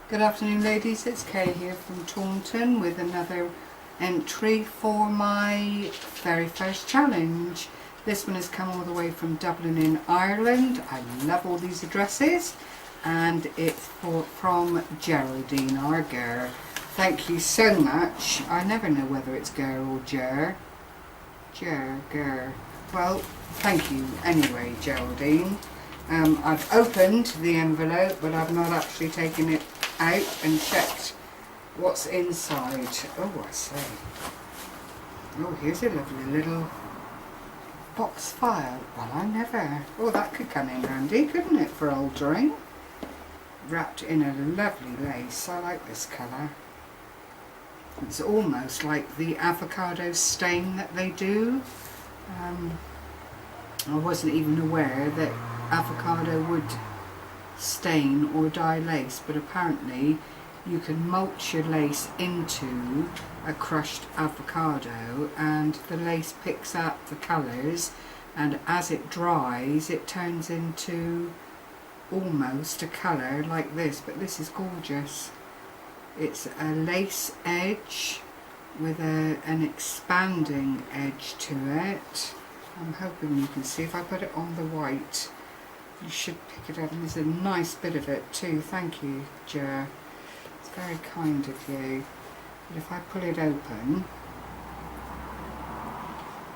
Good afternoon ladies, it's Kay here from Taunton with another entry for my very first challenge. This one has come all the way from Dublin in Ireland. I love all these addresses, and it's from Geraldine, our girl. Thank you so much. I never know whether it's girl or ger. Ger. Well, thank you anyway, Geraldine. I've opened the envelope, but I've not actually taken it out and checked what's inside. Oh, I say. Oh, here's a lovely little box file. Well, I never. Oh, that could come in handy, couldn't it, for altering? Wrapped in a lovely lace. I like this colour. It's almost like the avocado stain that they do. I wasn't even aware that avocado would stain or dye lace, but apparently you can mulch your lace into a crushed avocado and the lace picks up the colours, and as it dries it turns into almost a colour like this. But this is gorgeous. It's a lace edge with an expanding edge to it. I'm hoping you can see. If I put it on the white, you should pick it up, and there's a nice bit of it too. Thank you, Ger. It's very kind of you. But if I pull it open,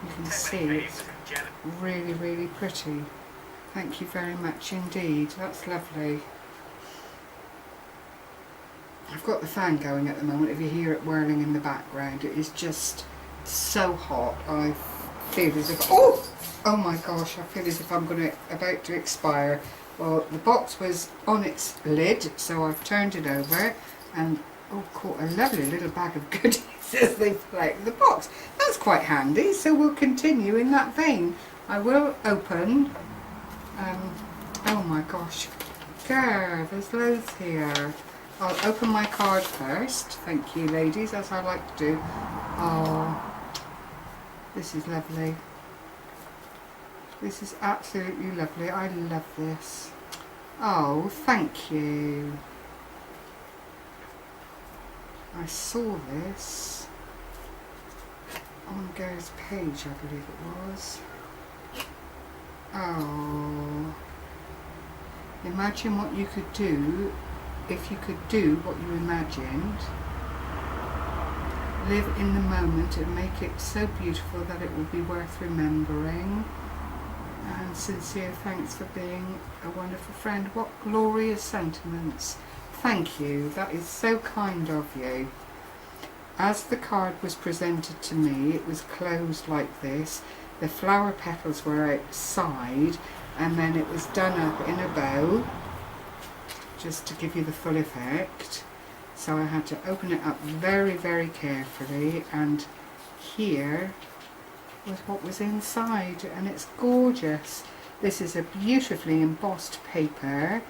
you can see it's really, really pretty. Thank you very much indeed. That's lovely. I've got the fan going at the moment. If you hear it whirling in the background, it is just so hot. I feel as if, oh my gosh, I feel as if I'm about to expire. Well, the box was on its lid, so I've turned it over and caught a lovely little bag of goodies as they fell out of the box. That's quite handy, so we'll continue in that vein. I will open, oh my gosh, girl, there's loads here. I'll open my card first. Thank you ladies, as I like to do. Oh, this is lovely. This is absolutely lovely. I love this. Oh, thank you. I saw this on Ger's page, I believe it was. Oh. Imagine what you could do if you could do what you imagined. Live in the moment and make it so beautiful that it will be worth remembering. And sincere thanks for being a wonderful friend. What glorious sentiments. Thank you. That is so kind of you. As the card was presented to me, it was closed like this. The flower petals were outside, and then it was done up in a bow, just to give you the full effect. So I had to open it up very, very carefully, and here was what was inside, and it's gorgeous. This is a beautifully embossed paper,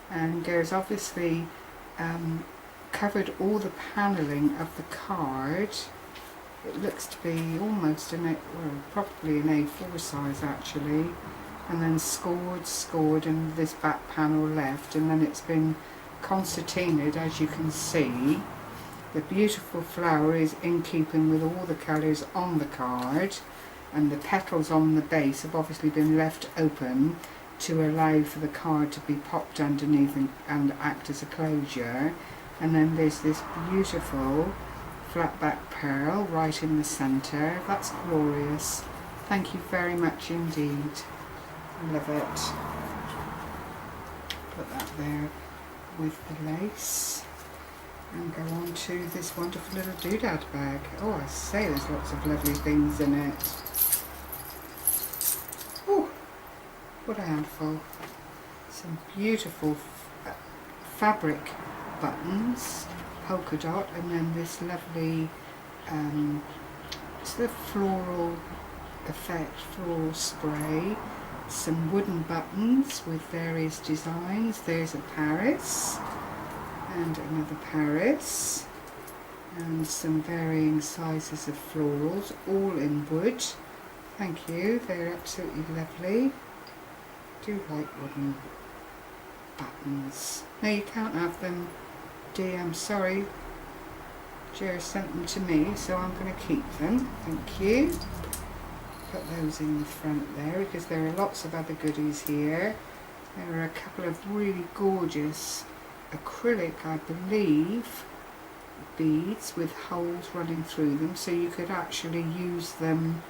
and there's obviously covered all the panelling of the card. It looks to be almost probably an A4 size actually, and then scored, and this back panel left, and then it's been concertinaed, as you can see. The beautiful flower is in keeping with all the colours on the card, and the petals on the base have obviously been left open to allow for the card to be popped underneath and act as a closure. And then there's this beautiful flat back pearl right in the centre. That's glorious. Thank you very much indeed. I love it. Put that there with the lace and go on to this wonderful little doodad bag. Oh, I say, there's lots of lovely things in it. Oh, what a handful. Some beautiful fabric buttons, polka dot, and then this lovely sort of floral effect, floral spray. Some wooden buttons with various designs. There's a Paris and another Paris, and some varying sizes of florals, all in wood. Thank you, they're absolutely lovely. I do like wooden buttons. No, you can't have them I'm sorry. Jer sent them to me, so I'm going to keep them. Thank you. Put those in the front there because there are lots of other goodies here. There are a couple of really gorgeous acrylic, I believe, beads with holes running through them, so you could actually use them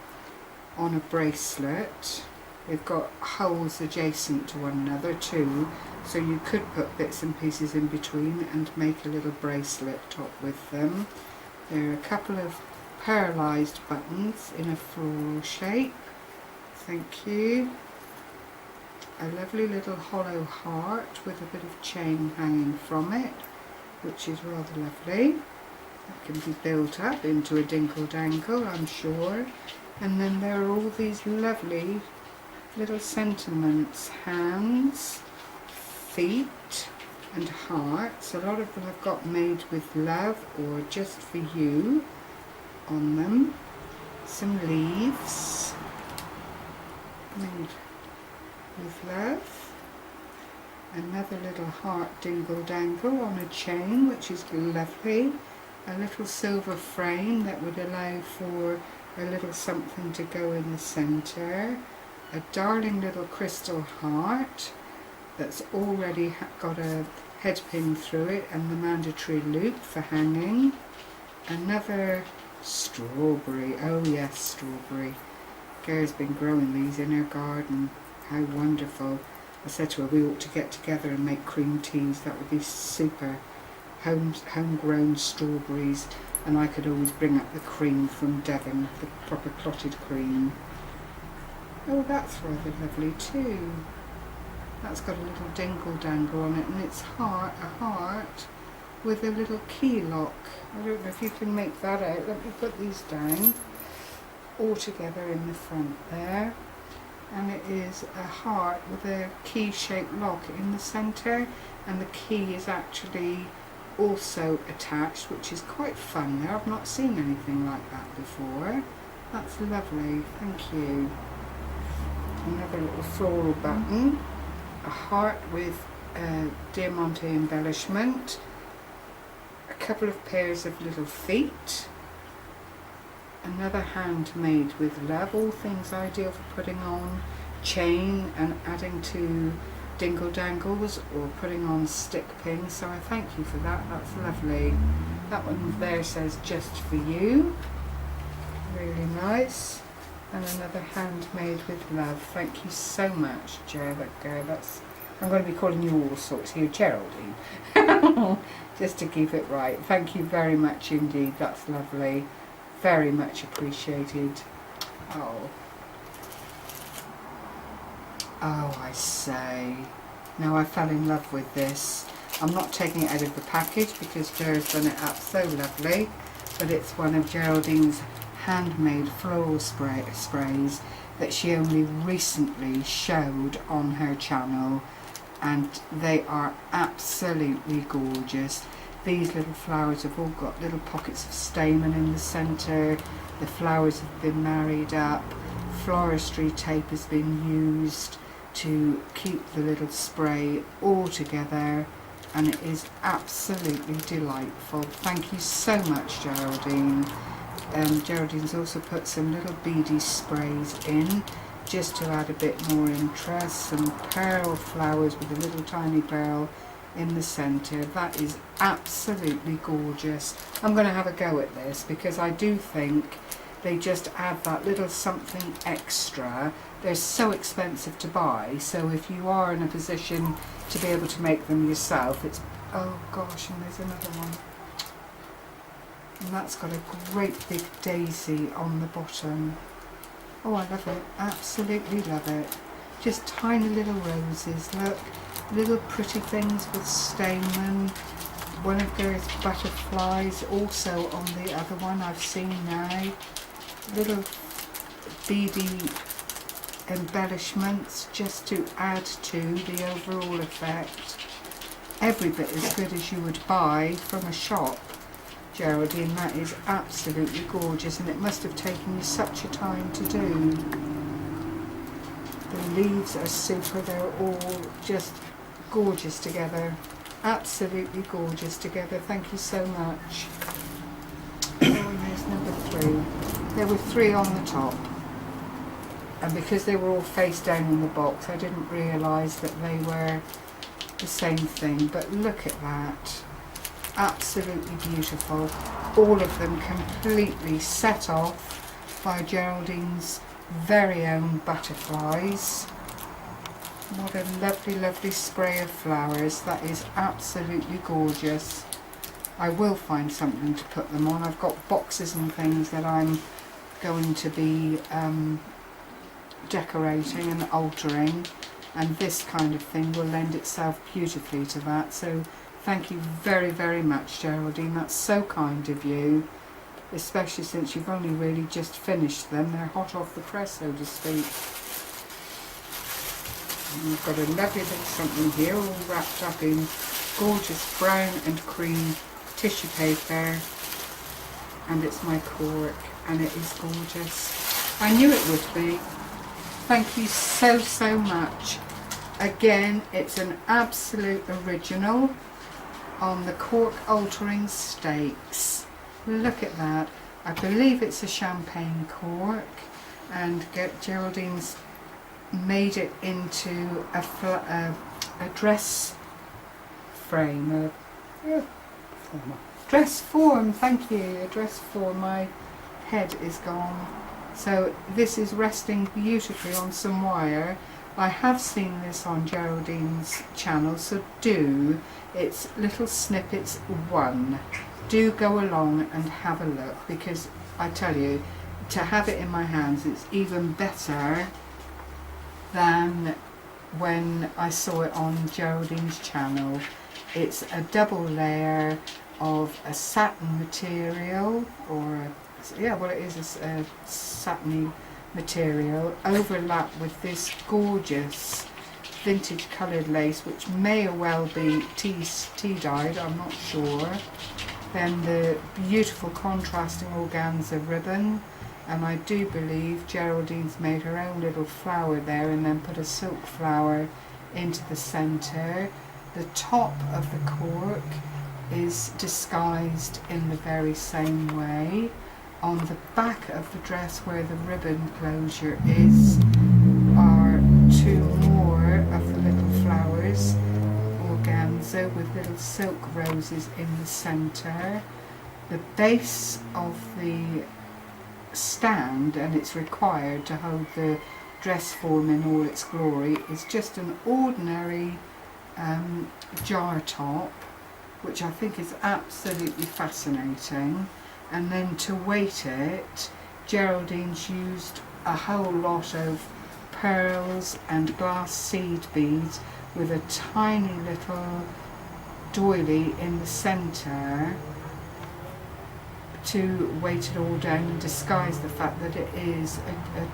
on a bracelet. They've got holes adjacent to one another too, so you could put bits and pieces in between and make a little bracelet top with them. There are a couple of pearlised buttons in a floral shape. Thank you. A lovely little hollow heart with a bit of chain hanging from it, which is rather lovely. That can be built up into a dinkle dangle, I'm sure. And then there are all these lovely little sentiments, hands, feet and hearts. A lot of them I've got made with love or just for you on them. Some leaves made with love. Another little heart dingle dangle on a chain, which is lovely. A little silver frame that would allow for a little something to go in the centre. A darling little crystal heart that's already got a head pin through it and the mandatory loop for hanging. Another strawberry, oh yes, strawberry. Gary's been growing these in her garden. How wonderful. I said to her we ought to get together and make cream teas. That would be super. Homegrown strawberries, and I could always bring up the cream from Devon, the proper clotted cream. Oh, that's rather lovely too. That's got a little dingle dangle on it, and it's a heart with a little key lock. I don't know if you can make that out. Let me put these down all together in the front there. And it is a heart with a key-shaped lock in the centre, and the key is actually also attached, which is quite fun there. I've not seen anything like that before. That's lovely, thank you. Another little floral button, a heart with diamante embellishment, a couple of pairs of little feet, another handmade with love, all things ideal for putting on chain and adding to dingle dangles or putting on stick pins, so I thank you for that. That's lovely. That one there says just for you, really nice. And another handmade with love. Thank you so much, that's I'm going to be calling you all sorts here, Geraldine, just to keep it right. Thank you very much indeed. That's lovely, very much appreciated. Oh, I say. Now I fell in love with this. I'm not taking it out of the package because Ger's done it up so lovely, but it's one of Geraldine's handmade floral sprays that she only recently showed on her channel, and they are absolutely gorgeous. These little flowers have all got little pockets of stamen in the centre. The flowers have been married up. Floristry tape has been used to keep the little spray all together, and it is absolutely delightful. Thank you so much, Geraldine. Geraldine's also put some little beady sprays in just to add a bit more interest. Some pearl flowers with a little tiny pearl in the centre. That is absolutely gorgeous. I'm going to have a go at this because I do think they just add that little something extra. They're so expensive to buy, so if you are in a position to be able to make them yourself, it's, oh gosh, and there's another one. And that's got a great big daisy on the bottom. Oh, I love it, absolutely love it. Just tiny little roses, look, little pretty things with stamen. One of those butterflies also on the other one I've seen now. Little beady embellishments just to add to the overall effect. Every bit as good as you would buy from a shop, Geraldine. That is absolutely gorgeous, and it must have taken you such a time to do. The leaves are super, they're all just gorgeous together. absolutely gorgeous together. Thank you so much. Oh, and there's number 3. There were 3 on the top, and because they were all face down in the box, I didn't realise that they were the same thing. But look at that, absolutely beautiful. All of them completely set off by Geraldine's very own butterflies. What a lovely, lovely spray of flowers. That is absolutely gorgeous. I will find something to put them on. I've got boxes and things that I'm going to be decorating and altering, and this kind of thing will lend itself beautifully to that. So thank you very, very much, Geraldine. That's so kind of you, especially since you've only really just finished them. They're hot off the press, so to speak. And we've got a lovely little something here, all wrapped up in gorgeous brown and cream tissue paper, and it's my cork, and it is gorgeous. I knew it would be. Thank you so, so much. Again, it's an absolute original on the cork altering stakes. Look at that. I believe it's a champagne cork, and Geraldine's made it into a dress frame, dress form, thank you, a dress form. My head is gone. So this is resting beautifully on some wire. I have seen this on Geraldine's channel, so do. It's Littlesnippits1. Do go along and have a look, because I tell you, to have it in my hands, it's even better than when I saw it on Geraldine's channel. It's a double layer of a satin material, or yeah, well, it is a satiny material, overlapped with this gorgeous vintage coloured lace, which may well be tea dyed, I'm not sure. Then the beautiful contrasting organza ribbon, and I do believe Geraldine's made her own little flower there and then put a silk flower into the centre. The top of the cork is disguised in the very same way. On the back of the dress, where the ribbon closure is, are 2 more of the little flowers, organza with little silk roses in the centre. The base of the stand, and it's required to hold the dress form in all its glory, is just an ordinary jar top, which I think is absolutely fascinating. And then to weight it, Geraldine's used a whole lot of pearls and glass seed beads with a tiny little doily in the centre to weight it all down and disguise the fact that it is a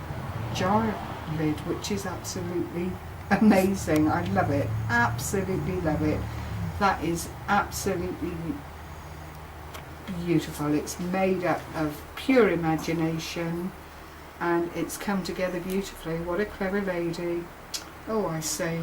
jar lid, which is absolutely amazing. I love it, absolutely love it. That is absolutely beautiful. It's made up of pure imagination, and it's come together beautifully. What a clever lady. Oh, I say,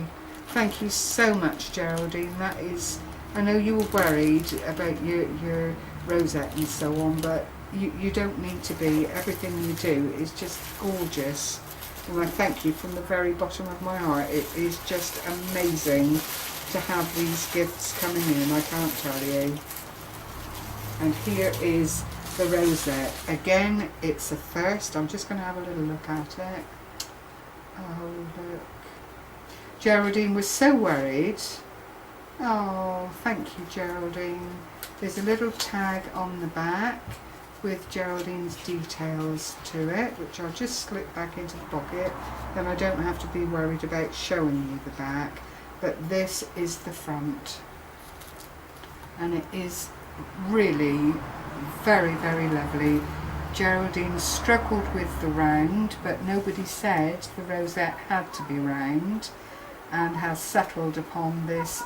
thank you so much, Geraldine. That is, I know you were worried about your Rosette and so on, but you don't need to be. Everything you do is just gorgeous, and I thank you from the very bottom of my heart. It is just amazing to have these gifts coming in, I can't tell you. And here is the Rosette. Again, it's a first. I'm just going to have a little look at it. Oh, look. Geraldine was so worried. Oh, thank you, Geraldine. There's a little tag on the back with Geraldine's details to it, which I'll just slip back into the pocket. Then I don't have to be worried about showing you the back. But this is the front. And it is really very, very lovely. Geraldine struggled with the round, but nobody said the Rosette had to be round, and has settled upon this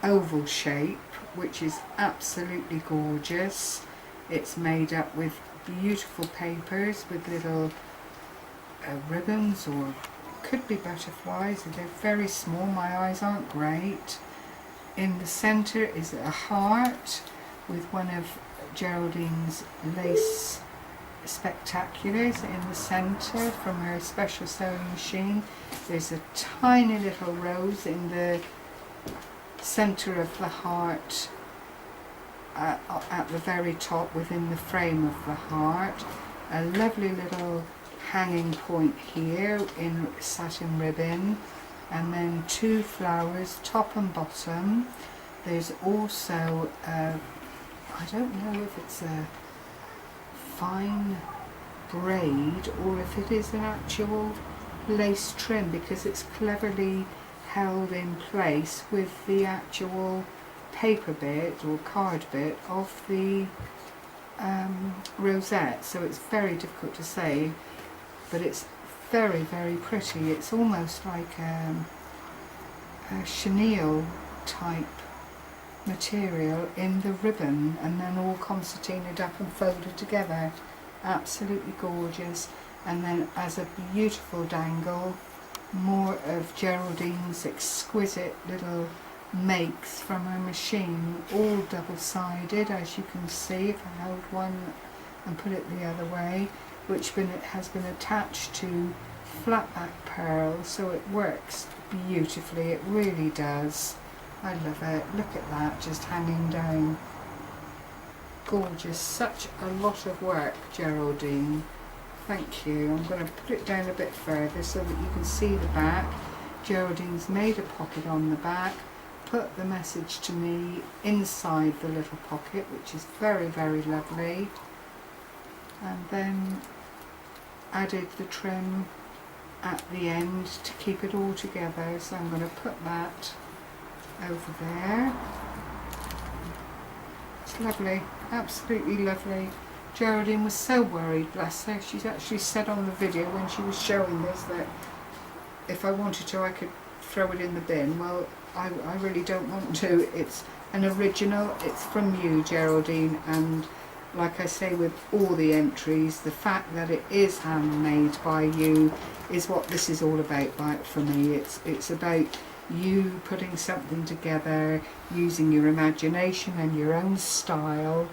oval shape, which is absolutely gorgeous. It's made up with beautiful papers with little ribbons, or could be butterflies, and they're very small. My eyes aren't great. In the centre is a heart with one of Geraldine's lace spectaculars in the centre from her special sewing machine. There's a tiny little rose in the centre of the heart at the very top within the frame of the heart. A lovely little hanging point here in satin ribbon, and then 2 flowers top and bottom. There's also I don't know if it's a fine braid or if it is an actual lace trim, because it's cleverly held in place with the actual paper bit or card bit of the rosette, so it's very difficult to say, but it's very, very pretty. It's almost like a chenille type material in the ribbon, and then all concertinaed up and folded together. Absolutely gorgeous. And then as a beautiful dangle, more of Geraldine's exquisite little makes from her machine, all double-sided, as you can see if I hold one and put it the other way, which has been attached to flat back pearls, so it works beautifully. It really does. I love it. Look at that, just hanging down. Gorgeous. Such a lot of work, Geraldine. Thank you. I'm going to put it down a bit further so that you can see the back. Geraldine's made a pocket on the back, put the message to me inside the little pocket, which is very, very lovely, and then added the trim at the end to keep it all together. So I'm going to put that over there. It's lovely, absolutely lovely. Geraldine was so worried, bless her. She's actually said on the video when she was showing this that if I wanted to I could throw it in the bin. Well, I really don't want to. It's an original, it's from you, Geraldine, and like I say with all the entries, the fact that it is handmade by you is what this is all about for me. It's about you putting something together, using your imagination and your own style,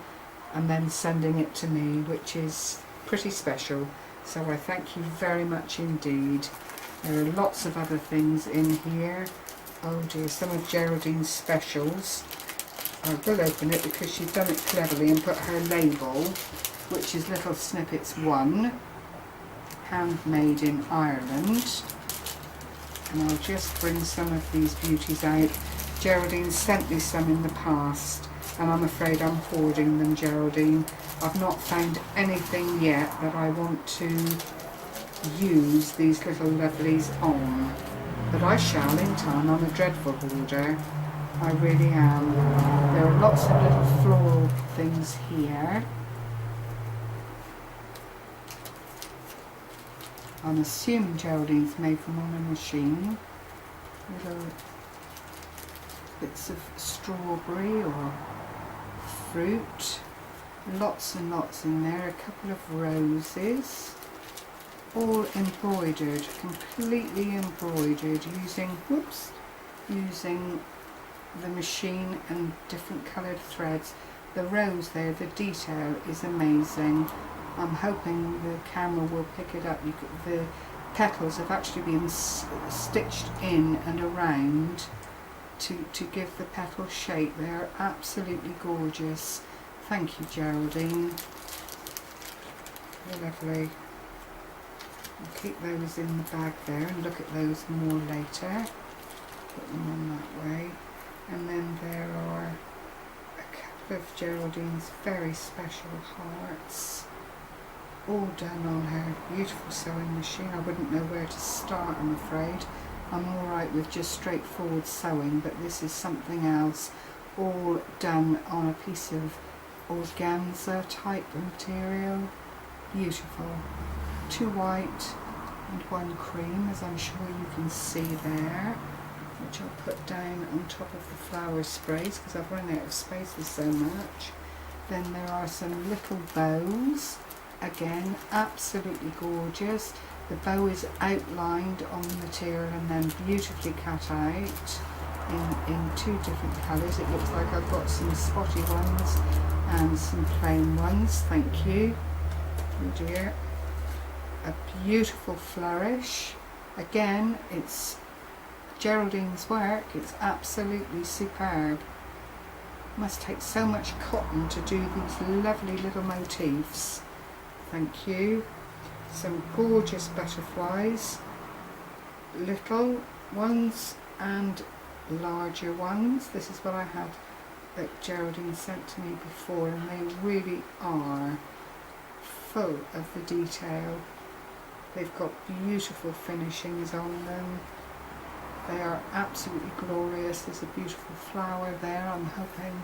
and then sending it to me, which is pretty special. So I thank you very much indeed. There are lots of other things in here. Oh dear, some of Geraldine's Specials. I will open it because she's done it cleverly and put her label, which is Littlesnippits1, handmade in Ireland. And I'll just bring some of these beauties out. Geraldine sent me some in the past, and I'm afraid I'm hoarding them, Geraldine. I've not found anything yet that I want to use these little lovelies on, but I shall in time. I'm a dreadful hoarder, I really am. There are lots of little floral things here. I'm assuming Geraldine's made them on a machine. Little bits of strawberry or fruit. Lots and lots in there. A couple of roses. All embroidered, completely embroidered, using the machine and different coloured threads. The rose there, the detail is amazing. I'm hoping the camera will pick it up. The petals have actually been stitched in and around to give the petal shape. They are absolutely gorgeous. Thank you, Geraldine. They're lovely. I'll keep those in the bag there and look at those more later. Put them on that way. And then there are a couple of Geraldine's very special hearts, all done on her beautiful sewing machine. I wouldn't know where to start, I'm afraid. I'm alright with just straightforward sewing, but this is something else, all done on a piece of organza type material. Beautiful. 2 white and 1 cream, as I'm sure you can see there, which I'll put down on top of the flower sprays because I've run out of space with so much. Then there are some little bows, again absolutely gorgeous. The bow is outlined on the material and then beautifully cut out. in two different colours. It looks like I've got some spotty ones and some plain ones. Thank you. Oh dear. A beautiful flourish. Again, it's Geraldine's work. It's absolutely superb. Must take so much cotton to do these lovely little motifs. Thank you. Some gorgeous butterflies, little ones and larger ones. This is what I had that Geraldine sent to me before, and they really are full of the detail. They've got beautiful finishings on them. They are absolutely glorious. There's a beautiful flower there. I'm hoping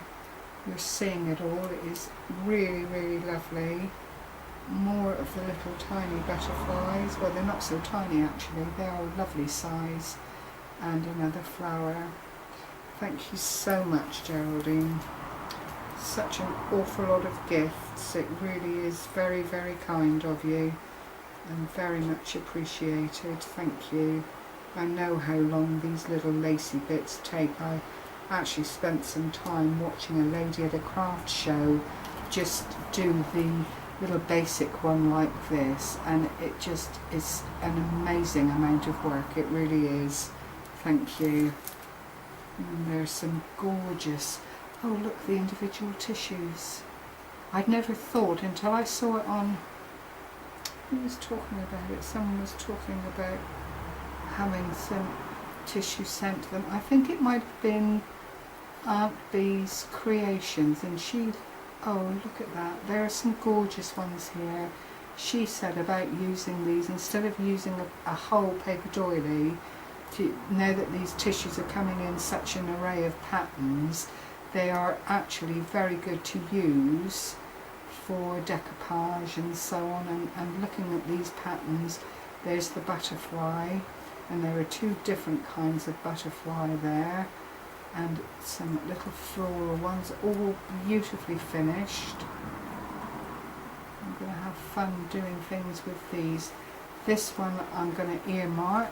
you're seeing it all. It is really, really lovely. More of the little tiny butterflies. Well, they're not so tiny actually. They are a lovely size. And another flower. Thank you so much, Geraldine. Such an awful lot of gifts. It really is very, very kind of you and very much appreciated. Thank you. I know how long these little lacy bits take. I actually spent some time watching a lady at a craft show just do the little basic one like this, and it just is an amazing amount of work. It really is. Thank you. And there's some gorgeous, oh look, the individual tissues. I'd never thought until I saw it on, who was talking about it? Someone was talking about having some tissue sent to them. I think it might have been Aunt Bee's Creations, and she, oh look at that, there are some gorgeous ones here. She said about using these, instead of using a whole paper doily, to know that these tissues are coming in such an array of patterns, they are actually very good to use for decoupage and so on. And looking at these patterns, there's the butterfly, and there are two different kinds of butterfly there, and some little floral ones, all beautifully finished. I'm going to have fun doing things with these. This one I'm going to earmark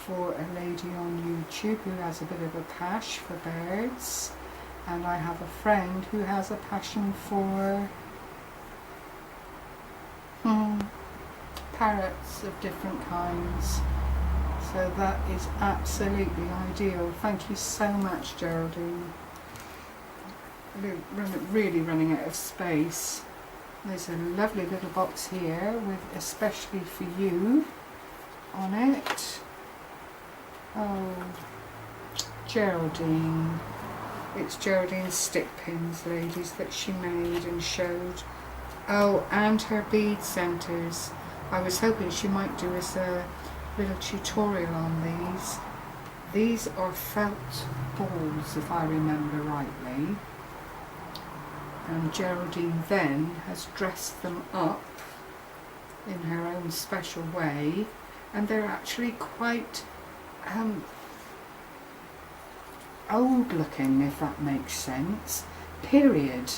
for a lady on YouTube who has a bit of a passion for birds, and I have a friend who has a passion for parrots of different kinds. So that is absolutely ideal. Thank you so much, Geraldine. Really running out of space. There's a lovely little box here with especially for you on it. Oh, Geraldine. It's Geraldine's stick pins, ladies, that she made and showed. Oh, and her bead centres. I was hoping she might do us a little tutorial on these. These are felt balls, if I remember rightly. And Geraldine then has dressed them up in her own special way, and they're actually quite old looking, if that makes sense. Period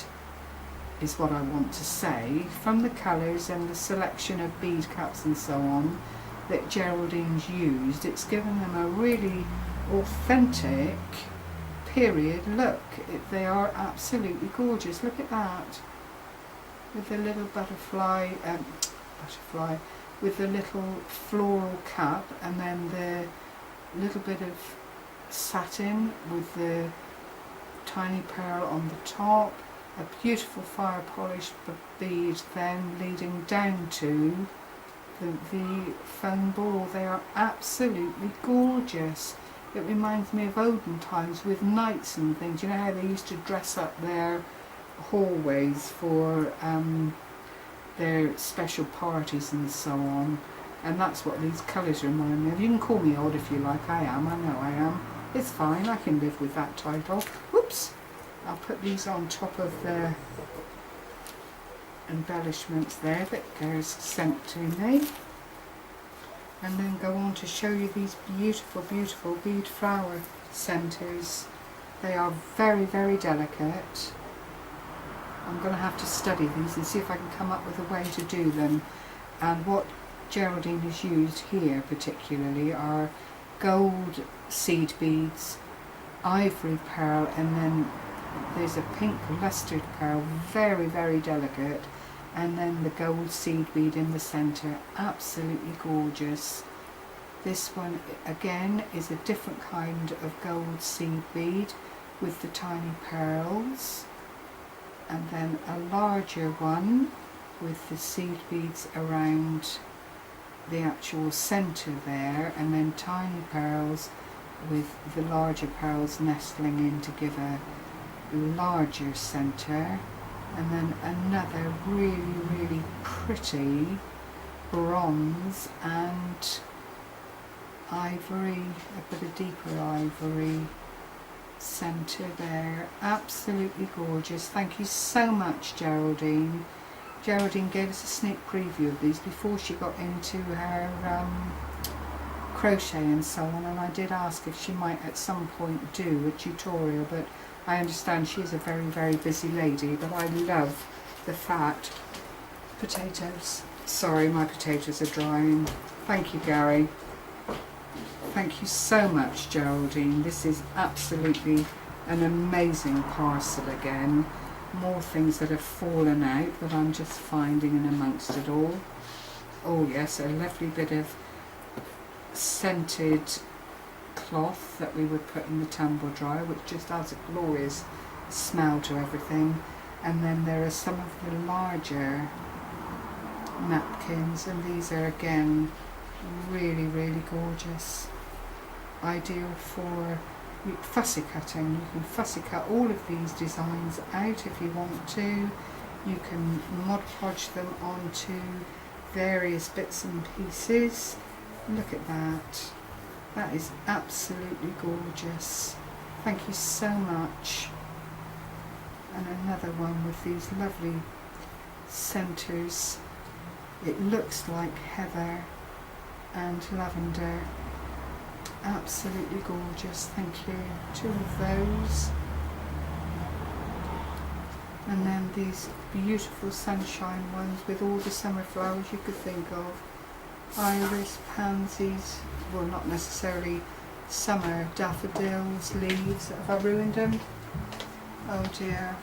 is what I want to say, from the colours and the selection of bead cups and so on that Geraldine's used. It's given them a really authentic period look. They are absolutely gorgeous. Look at that, with the little butterfly with the little floral cup, and then the little bit of satin with the tiny pearl on the top, a beautiful fire polished bead then leading down to the foam ball. They are absolutely gorgeous. It reminds me of olden times with knights and things. You know how they used to dress up their hallways for their special parties and so on, and that's what these colours remind me of. You can call me odd if you like. I am, I know I am. It's fine, I can live with that title. Whoops! I'll put these on top of the embellishments there that Ger's sent to me, and then go on to show you these beautiful, beautiful bead flower centres. They are very, very delicate. I'm going to have to study these and see if I can come up with a way to do them. And what Geraldine has used here particularly are gold seed beads ivory pearl, and then there's a pink lustered pearl, very, very delicate, and then the gold seed bead in the centre. Absolutely gorgeous. This one again is a different kind of gold seed bead with the tiny pearls, and then a larger one with the seed beads around the actual centre there, and then tiny pearls with the larger pearls nestling in to give a larger centre, and then another really, really pretty bronze and ivory, a bit of deeper ivory centre there. Absolutely gorgeous. Thank you so much, Geraldine. Geraldine gave us a sneak preview of these before she got into her crochet and so on, and I did ask if she might at some point do a tutorial, but I understand she is a very, very busy lady. But I love the fact potatoes. Sorry, my potatoes are drying. Thank you, Gary. Thank you so much, Geraldine. This is absolutely an amazing parcel again. More things that have fallen out that I'm just finding in amongst it all. Oh yes, a lovely bit of scented cloth that we would put in the tumble dryer, which just adds a glorious smell to everything. And then there are some of the larger napkins, and these are again really, really gorgeous. Ideal for fussy cutting. You can fussy cut all of these designs out if you want to. You can Mod Podge them onto various bits and pieces. Look at that. That is absolutely gorgeous. Thank you so much. And another one with these lovely centres. It looks like heather and lavender. Absolutely gorgeous. Thank you. Two of those. And then these beautiful sunshine ones with all the summer flowers you could think of. Iris, pansies, well, not necessarily summer, daffodils, leaves. Have I ruined them? Oh dear.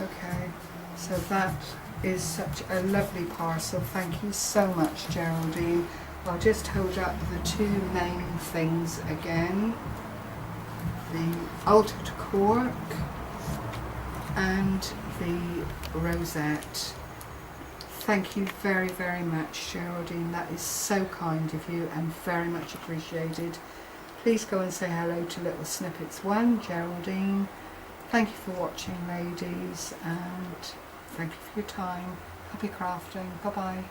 Okay, so that is such a lovely parcel. Thank you so much, Geraldine. I'll just hold up the two main things again. The altered cork and the rosette. Thank you very, very much, Geraldine. That is so kind of you and very much appreciated. Please go and say hello to Littlesnippits1 Geraldine. Thank you for watching, ladies, and thank you for your time. Happy crafting. Bye bye.